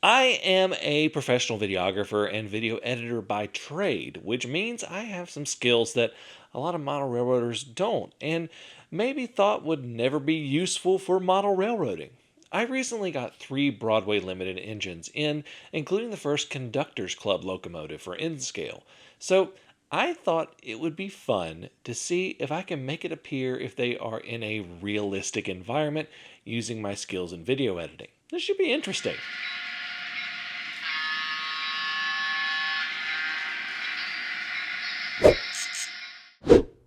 I am a professional videographer and video editor by trade, which means I have some skills that a lot of model railroaders don't, and maybe thought would never be useful for model railroading. I recently got 3 Broadway Limited engines in, including the first Conductors Club locomotive for N-scale. So I thought it would be fun to see if I can make it appear if they are in a realistic environment using my skills in video editing. This should be interesting.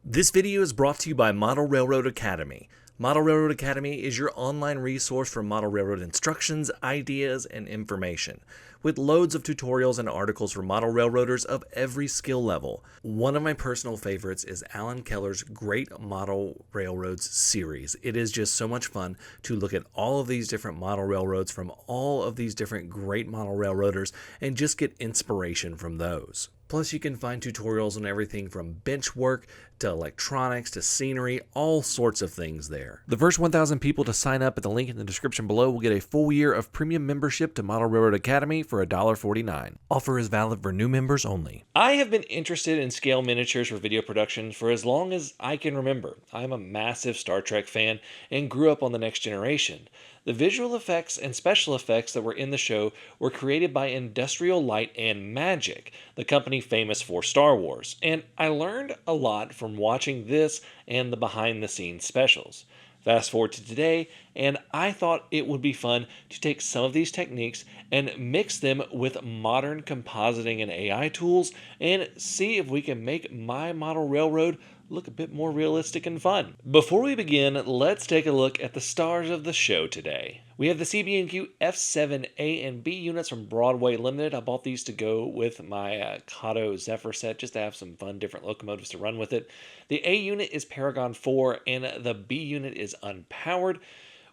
This video is brought to you by Model Railroad Academy. Model Railroad Academy is your online resource for model railroad instructions, ideas, and information, with loads of tutorials and articles for model railroaders of every skill level. One of my personal favorites is Alan Keller's Great Model Railroads series. It is just so much fun to look at all of these different model railroads from all of these different great model railroaders and just get inspiration from those. Plus, you can find tutorials on everything from bench work to electronics to scenery, all sorts of things there. The first 1,000 people to sign up at the link in the description below will get a full year of premium membership to Model Railroad Academy for $1.49. Offer is valid for new members only. I have been interested in scale miniatures for video production for as long as I can remember. I'm a massive Star Trek fan and grew up on The Next Generation. The visual effects and special effects that were in the show were created by Industrial Light and Magic, the company famous for Star Wars, and I learned a lot from watching this and the behind-the-scenes specials. Fast forward to today, and I thought it would be fun to take some of these techniques and mix them with modern compositing and AI tools and see if we can make my model railroad look a bit more realistic and fun. Before we begin, let's take a look at the stars of the show today. We have the CB&Q F7A and B units from Broadway Limited. I bought these to go with my Kato Zephyr set just to have some fun different locomotives to run with it. The A unit is Paragon 4 and the B unit is unpowered.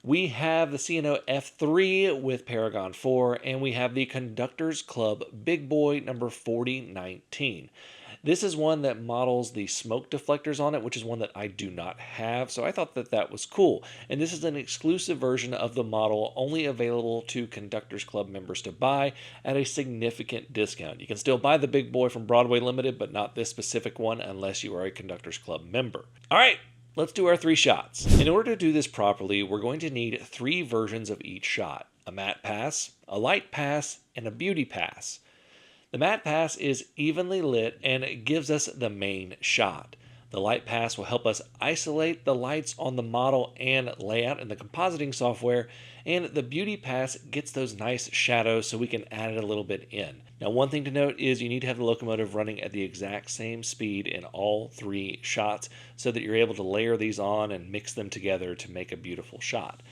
We have the C&O F3 with Paragon 4 and we have the Conductors Club Big Boy number 4019. This is one that models the smoke deflectors on it, which is one that I do not have, so I thought that that was cool. And this is an exclusive version of the model only available to Conductors Club members to buy at a significant discount. You can still buy the Big Boy from Broadway Limited, but not this specific one unless you are a Conductors Club member. All right, let's do our 3 shots. In order to do this properly, we're going to need 3 versions of each shot: a matte pass, a light pass, and a beauty pass. The matte pass is evenly lit and it gives us the main shot. The light pass will help us isolate the lights on the model and layout in the compositing software, and the beauty pass gets those nice shadows so we can add it a little bit in. Now, one thing to note is you need to have the locomotive running at the exact same speed in all 3 shots so that you're able to layer these on and mix them together to make a beautiful shot.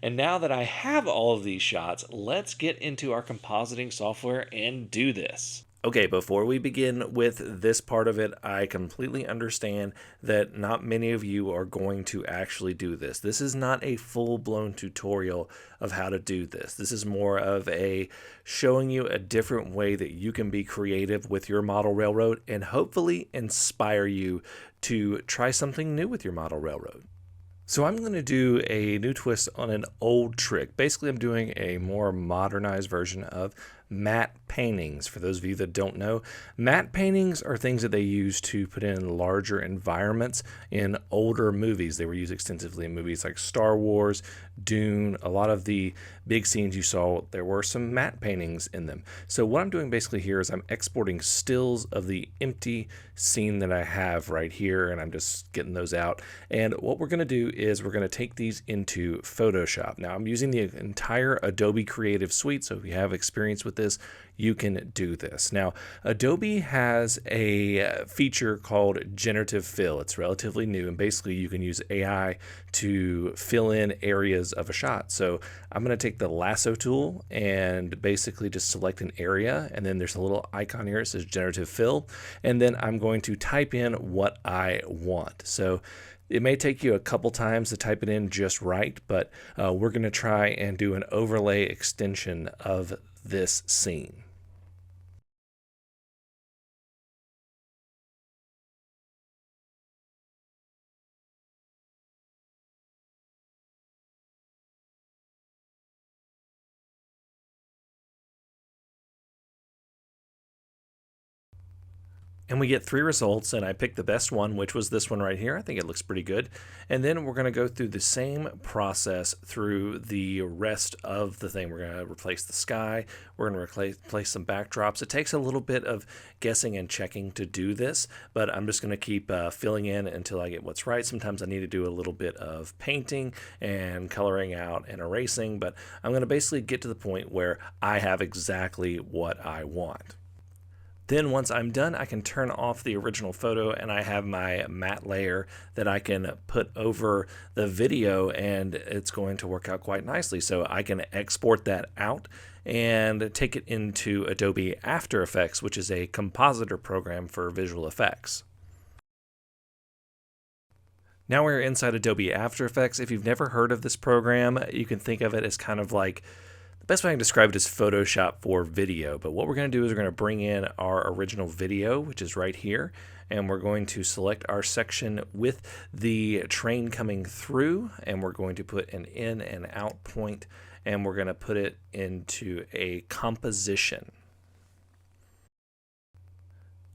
And now that I have all of these shots, let's get into our compositing software and do this. Okay, before we begin with this part of it, I completely understand that not many of you are going to actually do this. This is not a full-blown tutorial of how to do this. This is more of a showing you a different way that you can be creative with your model railroad and hopefully inspire you to try something new with your model railroad. So I'm going to do a new twist on an old trick. Basically, I'm doing a more modernized version of matte paintings. For those of you that don't know, matte paintings are things that they use to put in larger environments in older movies. They were used extensively in movies like Star Wars, Dune. A lot of the big scenes you saw, there were some matte paintings in them. So what I'm doing basically here is I'm exporting stills of the empty scene that I have right here, and I'm just getting those out. And what we're going to do is we're going to take these into Photoshop. Now, I'm using the entire Adobe Creative Suite, so if you have experience with this, you can do this. Now, Adobe has a feature called generative fill. It's relatively new, and basically you can use AI to fill in areas of a shot. So I'm going to take the lasso tool and basically just select an area, and then there's a little icon here that says generative fill, and then I'm going to type in what I want. So it may take you a couple times to type it in just right, but we're going to try and do an overlay extension of this scene. And we get 3 results, and I picked the best one, which was this one right here. I think it looks pretty good. And then we're going to go through the same process through the rest of the thing. We're going to replace the sky. We're going to replace some backdrops. It takes a little bit of guessing and checking to do this, but I'm just going to keep filling in until I get what's right. Sometimes I need to do a little bit of painting and coloring out and erasing, but I'm going to basically get to the point where I have exactly what I want. Then once I'm done, I can turn off the original photo and I have my matte layer that I can put over the video, and it's going to work out quite nicely. So I can export that out and take it into Adobe After Effects, which is a compositor program for visual effects. Now we're inside Adobe After Effects. If you've never heard of this program, you can think of it as kind of like, the best way I can describe it is Photoshop for video. But what we're going to do is we're going to bring in our original video, which is right here, and we're going to select our section with the train coming through, and we're going to put an in and out point, and we're going to put it into a composition.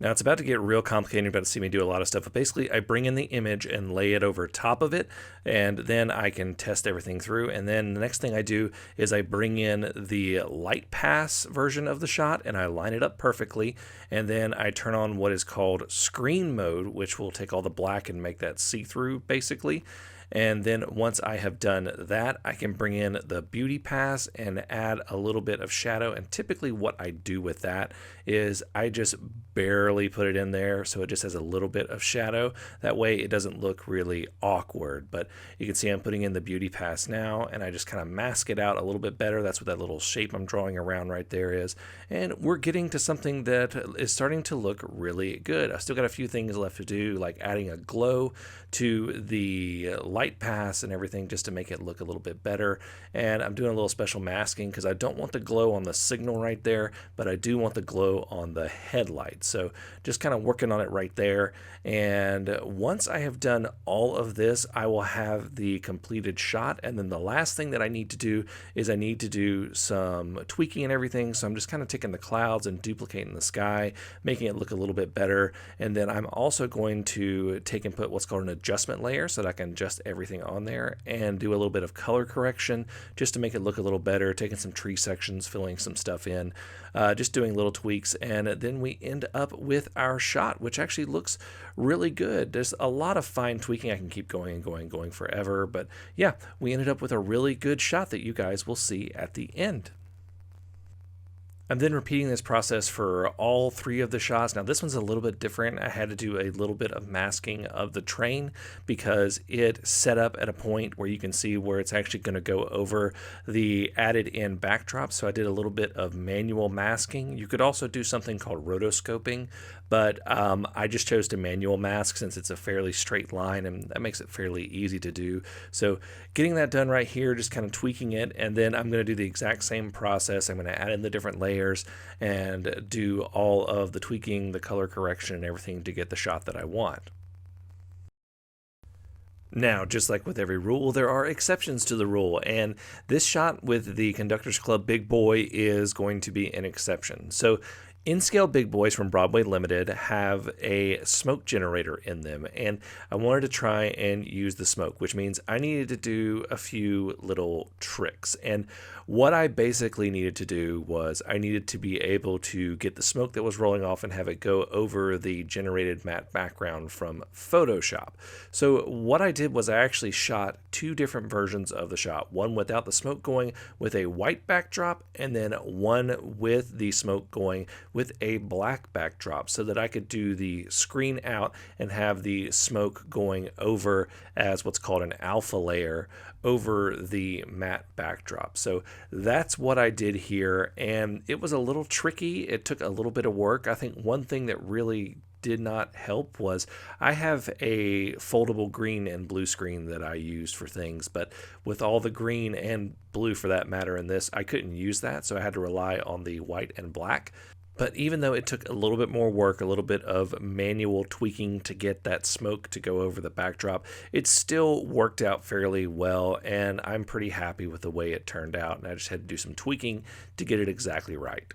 Now it's about to get real complicated. You're about to see me do a lot of stuff, but basically I bring in the image and lay it over top of it, and then I can test everything through. And then the next thing I do is I bring in the light pass version of the shot and I line it up perfectly. And then I turn on what is called screen mode, which will take all the black and make that see-through basically. And then once I have done that, I can bring in the beauty pass and add a little bit of shadow. And typically what I do with that is I just barely put it in there so it just has a little bit of shadow. That way it doesn't look really awkward. But you can see I'm putting in the beauty pass now, and I just kind of mask it out a little bit better. That's what that little shape I'm drawing around right there is. And we're getting to something that is starting to look really good. I've still got a few things left to do, like adding a glow to the light pass and everything just to make it look a little bit better. And I'm doing a little special masking because I don't want the glow on the signal right there, but I do want the glow on the headlight. So just kind of working on it right there. And once I have done all of this, I will have the completed shot. And then the last thing that I need to do is I need to do some tweaking and everything. So I'm just kind of taking the clouds and duplicating the sky, making it look a little bit better. And then I'm also going to take and put what's called an adjustment layer so that I can adjust everything on there and do a little bit of color correction just to make it look a little better, taking some tree sections, filling some stuff in, just doing little tweaks. And then we end up with our shot, which actually looks really good. There's a lot of fine tweaking. I can keep going and going and going forever, but yeah, we ended up with a really good shot that you guys will see at the end. I'm then repeating this process for all 3 of the shots. Now this one's a little bit different. I had to do a little bit of masking of the train because it set up at a point where you can see where it's actually going to go over the added in backdrop. So I did a little bit of manual masking. You could also do something called rotoscoping, but I just chose to manual mask since it's a fairly straight line, and that makes it fairly easy to do. So getting that done right here, just kind of tweaking it, and then I'm going to do the exact same process. I'm going to add in the different layers and do all of the tweaking, the color correction, and everything to get the shot that I want. Now, just like with every rule, there are exceptions to the rule, and this shot with the Conductors Club Big Boy is going to be an exception. So in-scale big boys from Broadway Limited have a smoke generator in them, and I wanted to try and use the smoke, which means I needed to do a few little tricks. And what I basically needed to do was I needed to be able to get the smoke that was rolling off and have it go over the generated matte background from Photoshop. So what I did was I actually shot 2 different versions of the shot, one without the smoke going with a white backdrop, and then one with the smoke going with a black backdrop, so that I could do the screen out and have the smoke going over as what's called an alpha layer over the matte backdrop. So that's what I did here, and it was a little tricky. It took a little bit of work. I think one thing that really did not help was I have a foldable green and blue screen that I used for things, but with all the green and blue for that matter in this, I couldn't use that, so I had to rely on the white and black. But even though it took a little bit more work, a little bit of manual tweaking to get that smoke to go over the backdrop, it still worked out fairly well, and I'm pretty happy with the way it turned out, and I just had to do some tweaking to get it exactly right.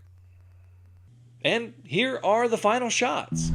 And here are the final shots.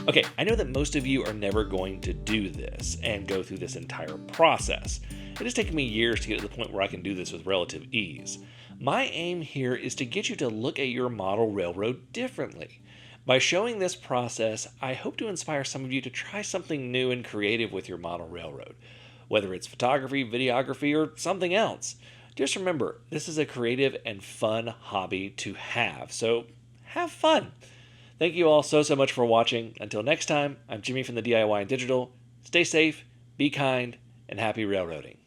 Okay, I know that most of you are never going to do this and go through this entire process. It has taken me years to get to the point where I can do this with relative ease. My aim here is to get you to look at your model railroad differently. By showing this process, I hope to inspire some of you to try something new and creative with your model railroad, whether it's photography, videography, or something else. Just remember, this is a creative and fun hobby to have, so have fun. Thank you all so much for watching. Until next time, I'm Jimmy from the DIY and Digital. Stay safe, be kind, and happy railroading.